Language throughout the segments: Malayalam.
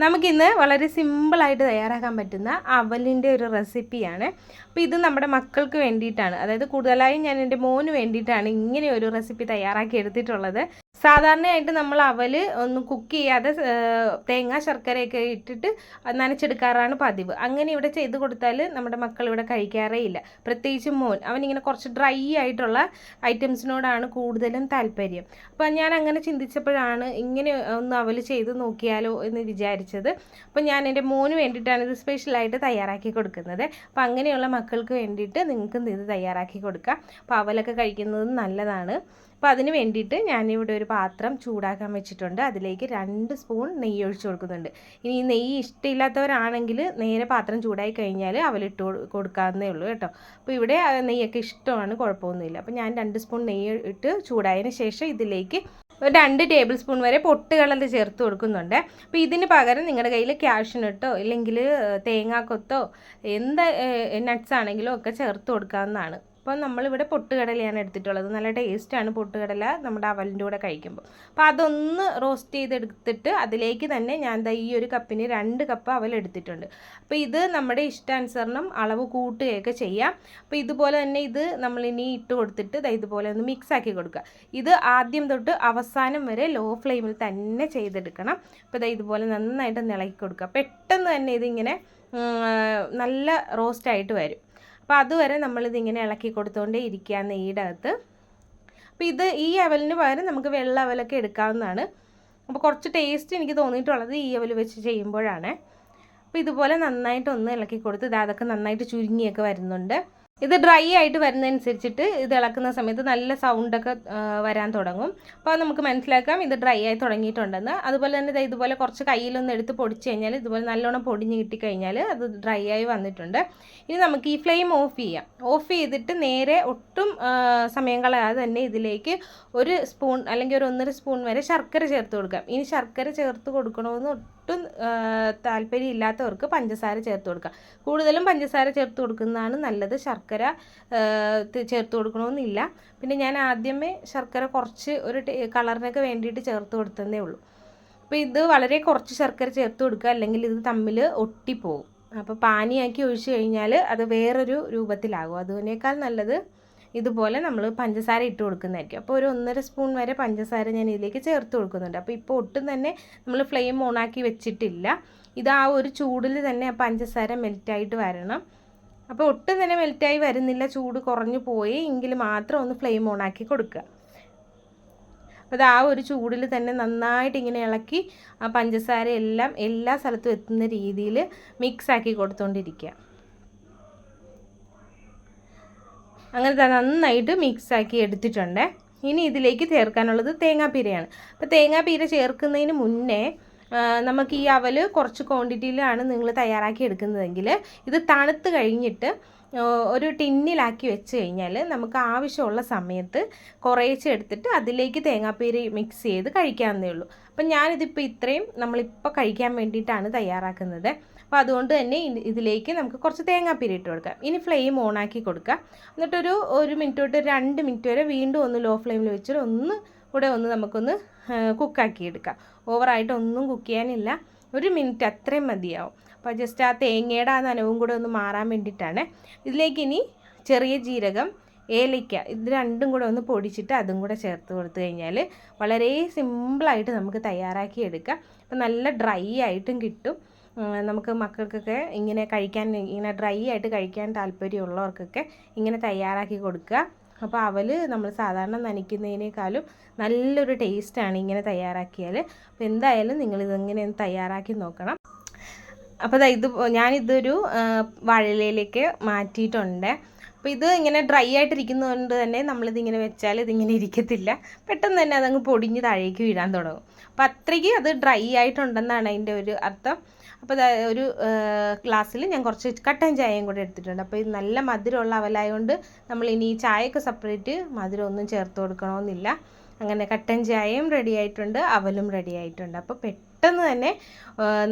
നമുക്കിന്ന് വളരെ സിമ്പിളായിട്ട് തയ്യാറാക്കാൻ പറ്റുന്ന അവലിൻ്റെ ഒരു റെസിപ്പിയാണ്. അപ്പോൾ ഇത് നമ്മുടെ മക്കൾക്ക് വേണ്ടിയിട്ടാണ്, അതായത് കൂടുതലായും ഞാൻ എൻ്റെ മോന് വേണ്ടിയിട്ടാണ് ഇങ്ങനെ ഒരു റെസിപ്പി തയ്യാറാക്കി എടുത്തിട്ടുള്ളത്. സാധാരണയായിട്ട് നമ്മൾ അവൽ ഒന്ന് കുക്ക് ചെയ്യാതെ തേങ്ങ ശർക്കരയൊക്കെ ഇട്ടിട്ട് നനച്ചെടുക്കാറാണ് പതിവ്. അങ്ങനെ ഇവിടെ ചെയ്ത് കൊടുത്താൽ നമ്മുടെ മക്കൾ ഇവിടെ കഴിക്കാറേ ഇല്ല. പ്രത്യേകിച്ച് മോൻ, അവനിങ്ങനെ കുറച്ച് ഡ്രൈ ആയിട്ടുള്ള ഐറ്റംസിനോടാണ് കൂടുതലും താല്പര്യം. അപ്പോൾ ഞാൻ അങ്ങനെ ചിന്തിച്ചപ്പോഴാണ് ഇങ്ങനെ ഒന്ന് അവൽ ചെയ്ത് നോക്കിയാലോ എന്ന് വിചാരിച്ചത്. അപ്പോൾ ഞാൻ എൻ്റെ മോന് വേണ്ടിയിട്ടാണ് ഇത് സ്പെഷ്യലായിട്ട് തയ്യാറാക്കി കൊടുക്കുന്നത്. അപ്പോൾ അങ്ങനെയുള്ള മക്കൾക്ക് വേണ്ടിയിട്ട് നിങ്ങൾക്കും ഇത് തയ്യാറാക്കി കൊടുക്കാം. അപ്പോൾ അവലൊക്കെ കഴിക്കുന്നത് നല്ലതാണ്. അപ്പോൾ അതിന് വേണ്ടിയിട്ട് ഞാനിവിടെ ഒരു പാത്രം ചൂടാക്കാൻ വെച്ചിട്ടുണ്ട്. അതിലേക്ക് 2 സ്പൂൺ നെയ്യ് ഒഴിച്ച് കൊടുക്കുന്നുണ്ട്. ഇനി ഈ നെയ്യ് ഇഷ്ടമില്ലാത്തവരാണെങ്കിൽ നേരെ പാത്രം ചൂടായി കഴിഞ്ഞാൽ അവലിട്ട് കൊടുക്കാവുന്നേ ഉള്ളൂ കേട്ടോ. അപ്പോൾ ഇവിടെ നെയ്യൊക്കെ ഇഷ്ടമാണ്, കുഴപ്പമൊന്നുമില്ല. അപ്പോൾ ഞാൻ 2 സ്പൂൺ നെയ്യ് ഇട്ട് ചൂടായതിന് ശേഷം ഇതിലേക്ക് 2 ടേബിൾ സ്പൂൺ വരെ പൊട്ടുകടല ചേർത്ത് കൊടുക്കുന്നുണ്ട്. അപ്പോൾ ഇതിന് പകരം നിങ്ങളുടെ കയ്യിൽ കാഷ്യൂനട്ടോ ഇല്ലെങ്കിൽ തേങ്ങാക്കൊത്തോ എന്ത് നട്ട്സ് ആണെങ്കിലും ഒക്കെ ചേർത്ത് കൊടുക്കാവുന്നതാണ്. അപ്പോൾ നമ്മളിവിടെ പൊട്ടുകടലയാണ് എടുത്തിട്ടുള്ളത്. നല്ല ടേസ്റ്റാണ് പൊട്ടുകടല നമ്മുടെ അവലിൻ്റെ കൂടെ കഴിക്കുമ്പോൾ. അപ്പോൾ അതൊന്ന് റോസ്റ്റ് ചെയ്തെടുത്തിട്ട് അതിലേക്ക് തന്നെ ഞാൻ ഈ ഒരു കപ്പിന് 2 കപ്പ് അവൽ എടുത്തിട്ടുണ്ട്. അപ്പോൾ ഇത് നമ്മുടെ ഇഷ്ടാനുസരണം അളവ് കൂട്ടുകയൊക്കെ ചെയ്യാം. അപ്പോൾ ഇതുപോലെ തന്നെ ഇത് നമ്മളിനി ഇട്ട് കൊടുത്തിട്ട് ഇതുപോലെ ഒന്ന് മിക്സ് ആക്കി കൊടുക്കുക. ഇത് ആദ്യം തൊട്ട് അവസാനം വരെ ലോ ഫ്ലെയിമിൽ തന്നെ ചെയ്തെടുക്കണം. അപ്പോൾ ഇതുപോലെ നന്നായിട്ട് ഇളക്കി കൊടുക്കുക. പെട്ടെന്ന് തന്നെ ഇതിങ്ങനെ നല്ല റോസ്റ്റായിട്ട് വരും. അപ്പോൾ അതുവരെ നമ്മളിതിങ്ങനെ ഇളക്കി കൊടുത്തുകൊണ്ടേ ഇരിക്കുക നെയ്യുടെ അകത്ത്. അപ്പോൾ ഈ അവലിന് പകരം നമുക്ക് വെള്ള അവലൊക്കെ എടുക്കാവുന്നതാണ്. അപ്പോൾ കുറച്ച് ടേസ്റ്റ് എനിക്ക് തോന്നിയിട്ടുള്ളത് ഈ അവൽ വെച്ച് ചെയ്യുമ്പോഴാണ്. അപ്പോൾ ഇതുപോലെ നന്നായിട്ടൊന്ന് ഇളക്കി കൊടുത്ത് അതൊക്കെ നന്നായിട്ട് ചുരുങ്ങിയൊക്കെ വരുന്നുണ്ട്. ഇത് ഡ്രൈ ആയിട്ട് വരുന്നതനുസരിച്ചിട്ട് ഇത് ഇളക്കുന്ന സമയത്ത് നല്ല സൗണ്ടൊക്കെ വരാൻ തുടങ്ങും. അപ്പോൾ നമുക്ക് മനസ്സിലാക്കാം ഇത് ഡ്രൈ ആയി തുടങ്ങിയിട്ടുണ്ടെന്ന്. അതുപോലെ തന്നെ ഇതുപോലെ കുറച്ച് കയ്യിലൊന്ന് എടുത്ത് പൊടിച്ച് കഴിഞ്ഞാൽ ഇതുപോലെ നല്ലോണം പൊടിഞ്ഞ് കിട്ടിക്കഴിഞ്ഞാൽ അത് ഡ്രൈ ആയി വന്നിട്ടുണ്ട്. ഇനി നമുക്ക് ഈ ഫ്ലെയിം ഓഫ് ചെയ്യാം. ഓഫ് ചെയ്തിട്ട് നേരെ ഒട്ടും സമയം കളയാതെ തന്നെ ഇതിലേക്ക് 1 സ്പൂൺ അല്ലെങ്കിൽ ഒരു 1.5 സ്പൂൺ വരെ ശർക്കര ചേർത്ത് കൊടുക്കാം. ഇനി ശർക്കര ചേർത്ത് കൊടുക്കണമെന്ന് ഒട്ടും താല്പര്യം ഇല്ലാത്തവർക്ക് പഞ്ചസാര ചേർത്ത് കൊടുക്കാം. കൂടുതലും പഞ്ചസാര ചേർത്ത് കൊടുക്കുന്നതാണ് നല്ലത്. ശർക്കര ചേർത്ത് കൊടുക്കണമെന്നില്ല. പിന്നെ ഞാൻ ആദ്യമേ ശർക്കര കുറച്ച് ഒരു കളറിനൊക്കെ വേണ്ടിയിട്ട് ചേർത്ത് കൊടുത്തതേ ഉള്ളൂ. അപ്പോൾ ഇത് വളരെ കുറച്ച് ശർക്കര ചേർത്ത് കൊടുക്കുക, അല്ലെങ്കിൽ ഇത് തമ്മിൽ ഒട്ടിപ്പോവും. അപ്പോൾ പാനിയാക്കി ഒഴിച്ച് കഴിഞ്ഞാൽ അത് വേറൊരു രൂപത്തിലാകും. അതിനേക്കാൾ നല്ലത് ഇതുപോലെ നമ്മൾ പഞ്ചസാര ഇട്ട് കൊടുക്കുന്നതായിരിക്കും. അപ്പോൾ ഒരു 1.5 സ്പൂൺ വരെ പഞ്ചസാര ഞാൻ ഇതിലേക്ക് ചേർത്ത് കൊടുക്കുന്നുണ്ട്. അപ്പോൾ ഇപ്പോൾ ഒട്ടും തന്നെ നമ്മൾ ഫ്ലെയിം ഓണാക്കി വെച്ചിട്ടില്ല. ഇത് ആ ഒരു ചൂടിൽ തന്നെ ആ പഞ്ചസാര മെൽറ്റായിട്ട് വരണം. അപ്പോൾ ഒട്ടും തന്നെ മെൽറ്റായി വരുന്നില്ല, ചൂട് കുറഞ്ഞു പോയി എങ്കിൽ മാത്രം ഒന്ന് ഫ്ലെയിം ഓണാക്കി കൊടുക്കുക. അപ്പോൾ അത് ആ ഒരു ചൂടിൽ തന്നെ നന്നായിട്ട് ഇങ്ങനെ ഇളക്കി ആ പഞ്ചസാര എല്ലാം എല്ലാ സ്ഥലത്തും എത്തുന്ന രീതിയിൽ മിക്സാക്കി കൊടുത്തുകൊണ്ടിരിക്കുക. അങ്ങനെ നന്നായിട്ട് മിക്സാക്കി എടുത്തിട്ടുണ്ട്. ഇനി ഇതിലേക്ക് ചേർക്കാനുള്ളത് തേങ്ങാപ്പീരയാണ്. അപ്പോൾ തേങ്ങാപ്പീര ചേർക്കുന്നതിന് മുന്നേ നമുക്ക് ഈ അവൽ കുറച്ച് ക്വാണ്ടിറ്റിയിലാണ് നിങ്ങൾ തയ്യാറാക്കി എടുക്കുന്നതെങ്കിൽ ഇത് തണുത്ത് കഴിഞ്ഞിട്ട് ഒരു ടിന്നിലാക്കി വെച്ച് കഴിഞ്ഞാൽ നമുക്ക് ആവശ്യമുള്ള സമയത്ത് കുറേശ്ശെ എടുത്തിട്ട് അതിലേക്ക് തേങ്ങാപ്പീര മിക്സ് ചെയ്ത് കഴിക്കാവുന്നേ ഉള്ളൂ. അപ്പം ഞാനിതിപ്പോൾ ഇത്രയും നമ്മളിപ്പോൾ കഴിക്കാൻ വേണ്ടിയിട്ടാണ് തയ്യാറാക്കുന്നത്. അപ്പോൾ അതുകൊണ്ട് തന്നെ ഇതിലേക്ക് നമുക്ക് കുറച്ച് തേങ്ങാപ്പീര ഇട്ട് കൊടുക്കാം. ഇനി ഫ്ലെയിം ഓണാക്കി കൊടുക്കുക. എന്നിട്ടൊരു 1 മിനിറ്റ് തൊട്ട് 2 മിനിറ്റ് വരെ വീണ്ടും ഒന്ന് ലോ ഫ്ലെയിമിൽ വെച്ചിട്ട് ഒന്ന് നമുക്കൊന്ന് കുക്കാക്കി എടുക്കാം. ഓവറായിട്ട് ഒന്നും കുക്ക് ചെയ്യാനില്ല, 1 മിനിറ്റ് അത്രയും മതിയാവും. അപ്പോൾ ജസ്റ്റ് ആ തേങ്ങയുടെ ആ നനവും കൂടെ ഒന്ന് മാറാൻ വേണ്ടിയിട്ടാണ്. ഇതിലേക്ക് ഇനി ചെറിയ ജീരകം, ഏലയ്ക്ക ഇത് രണ്ടും കൂടെ ഒന്ന് പൊടിച്ചിട്ട് അതും കൂടെ ചേർത്ത് കൊടുത്തു കഴിഞ്ഞാൽ വളരെ സിമ്പിളായിട്ട് നമുക്ക് തയ്യാറാക്കി എടുക്കാം. അപ്പോൾ നല്ല ഡ്രൈ ആയിട്ടും കിട്ടും. നമുക്ക് മക്കൾക്കൊക്കെ ഇങ്ങനെ ഡ്രൈ ആയിട്ട് കഴിക്കാൻ താല്പര്യമുള്ളവർക്കൊക്കെ ഇങ്ങനെ തയ്യാറാക്കി കൊടുക്കുക. അപ്പോൾ അവൽ നമ്മൾ സാധാരണ നനയ്ക്കുന്നതിനേക്കാളും നല്ലൊരു ടേസ്റ്റാണ് ഇങ്ങനെ തയ്യാറാക്കിയാൽ. അപ്പോൾ എന്തായാലും നിങ്ങളിതിങ്ങനെ തയ്യാറാക്കി നോക്കണം. അപ്പോൾ ഞാനിതൊരു വാഴയിലയിലേക്ക് മാറ്റിയിട്ടുണ്ട്. അപ്പോൾ ഇത് ഇങ്ങനെ ഡ്രൈ ആയിട്ടിരിക്കുന്നതുകൊണ്ട് തന്നെ നമ്മളിതിങ്ങനെ വെച്ചാൽ ഇതിങ്ങനെ ഇരിക്കത്തില്ല, പെട്ടെന്ന് തന്നെ അതങ്ങ് പൊടിഞ്ഞ് താഴേക്ക് വീഴാൻ തുടങ്ങും. അപ്പോൾ അത്രയ്ക്ക് അത് ഡ്രൈ ആയിട്ടുണ്ടെന്നാണ് അതിൻ്റെ ഒരു അർത്ഥം. അപ്പോൾ ഒരു ഗ്ലാസ്സിൽ ഞാൻ കുറച്ച് കട്ടൻ ചായയും കൂടെ എടുത്തിട്ടുണ്ട്. അപ്പോൾ ഇത് നല്ല മധുരമുള്ള അവലായതുകൊണ്ട് നമ്മളിനി ചായയൊക്കെ സെപ്പറേറ്റ് മധുരമൊന്നും ചേർത്ത് കൊടുക്കണമെന്നില്ല. അങ്ങനെ കട്ടൻ ചായയും റെഡി ആയിട്ടുണ്ട്, അവലും റെഡി ആയിട്ടുണ്ട്. അപ്പോൾ പെട്ടെന്ന് തന്നെ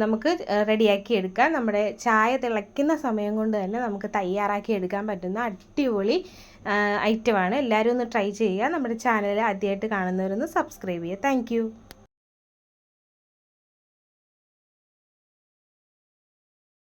നമുക്ക് റെഡിയാക്കി എടുക്കാം. നമ്മുടെ ചായ തിളയ്ക്കുന്ന സമയം കൊണ്ട് തന്നെ നമുക്ക് തയ്യാറാക്കി എടുക്കാൻ പറ്റുന്ന അടിപൊളി ഐറ്റമാണ്. എല്ലാവരും ഒന്ന് ട്രൈ ചെയ്യുക. നമ്മുടെ ചാനൽ ആദ്യമായിട്ട് കാണുന്നവരൊന്ന് സബ്സ്ക്രൈബ് ചെയ്യുക. താങ്ക്